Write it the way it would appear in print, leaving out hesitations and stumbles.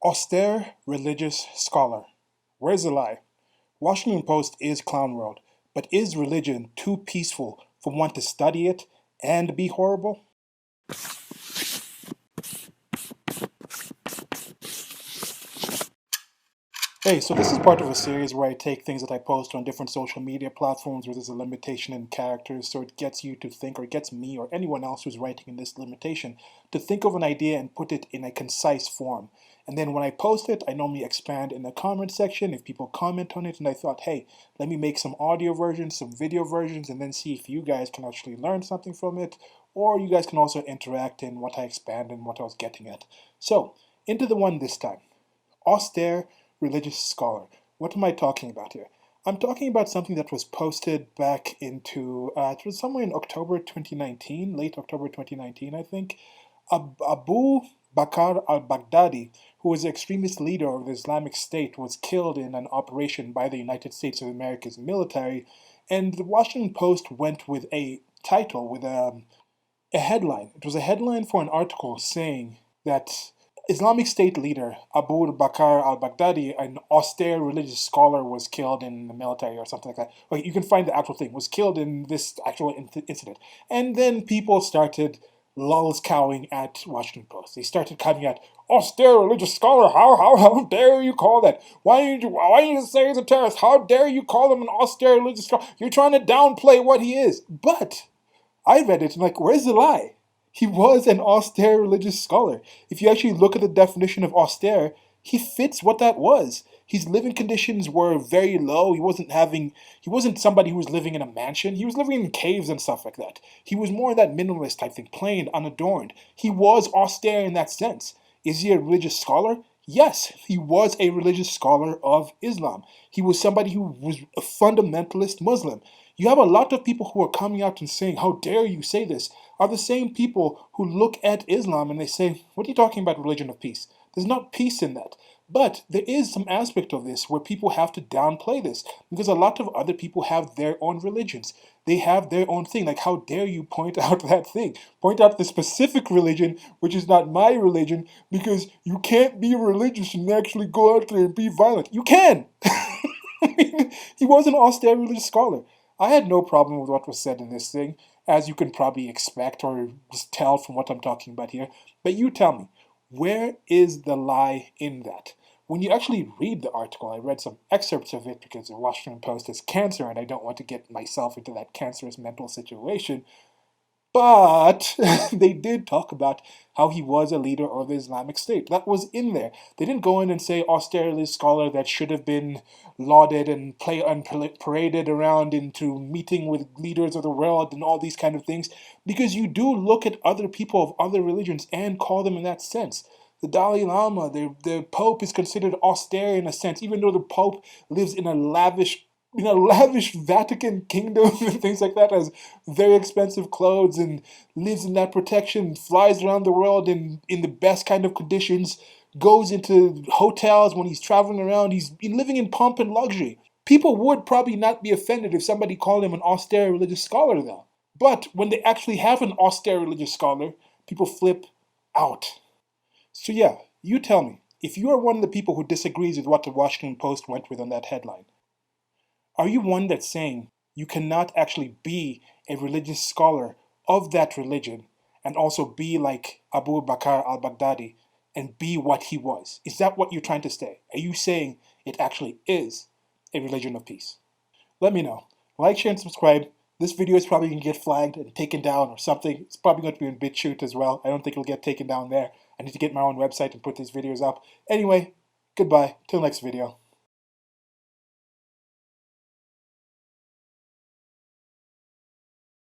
Austere religious scholar. Where's the lie? Washington Post is clown world, but is religion too peaceful for one to study it and be horrible? Hey, so this is part of a series where I take things that I post on different social media platforms where there's a limitation in characters, so it gets you to think, or it gets me or anyone else who's writing in this limitation, to think of an idea and put it in a concise form. And then when I post it, I normally expand in the comment section if people comment on it, and I thought, hey, let me make some audio versions, some video versions, and then see if you guys can actually learn something from it, or you guys can also interact in what I expand and what I was getting at. So, into the one this time. Austere religious scholar. What am I talking about here? I'm talking about something that was posted back into, it was somewhere in October 2019, late October 2019, I think. Abu Bakr al-Baghdadi, who was the extremist leader of the Islamic State, was killed in an operation by the United States of America's military, and the Washington Post went with a title, with a headline. It was a headline for an article saying that Islamic State leader Abu Bakr al-Baghdadi, an austere religious scholar, was killed in the military or something like that. Okay, you can find the actual thing. Was killed in this actual incident. And then people started lolls-cowing at Washington Post. They started coming at, austere religious scholar, how dare you call that? Why you say he's a terrorist? How dare you call him an austere religious scholar? You're trying to downplay what he is. But I read it and like, where's the lie? He was an austere religious scholar. If you actually look at the definition of austere, he fits what that was. His living conditions were very low. He wasn't somebody who was living in a mansion. He was living in caves and stuff like that. He was more that minimalist type thing, plain, unadorned. He was austere in that sense. Is he a religious scholar? Yes, he was a religious scholar of Islam. He was somebody who was a fundamentalist Muslim. You have a lot of people who are coming out and saying, how dare you say this, are the same people who look at Islam and they say, what are you talking about, religion of peace? There's not peace in that. But there is some aspect of this where people have to downplay this because a lot of other people have their own religions. They have their own thing. Like, how dare you point out that thing? Point out the specific religion, which is not my religion, because you can't be religious and actually go out there and be violent. You can! He was an austere religious scholar. I had no problem with what was said in this thing, as you can probably expect or just tell from what I'm talking about here. But you tell me, where is the lie in that? When you actually read the article, I read some excerpts of it because the Washington Post is cancer and I don't want to get myself into that cancerous mental situation. But they did talk about how he was a leader of the Islamic State. That was in there. They didn't go in and say austere scholar that should have been lauded and paraded around into meeting with leaders of the world and all these kind of things. Because you do look at other people of other religions and call them in that sense. The Dalai Lama, the Pope is considered austere in a sense, even though the Pope lives in a lavish Vatican kingdom and things like that, has very expensive clothes and lives in that protection, flies around the world in the best kind of conditions, goes into hotels when he's traveling around, he's living in pomp and luxury. People would probably not be offended if somebody called him an austere religious scholar though. But when they actually have an austere religious scholar, people flip out. So yeah, you tell me, if you are one of the people who disagrees with what the Washington Post went with on that headline, are you one that's saying you cannot actually be a religious scholar of that religion and also be like Abu Bakr al-Baghdadi and be what he was? Is that what you're trying to say? Are you saying it actually is a religion of peace? Let me know. Like, share, and subscribe. This video is probably going to get flagged and taken down or something. It's probably going to be in BitChute as well. I don't think it'll get taken down there. I need to get my own website and put these videos up. Anyway, goodbye. Till next video.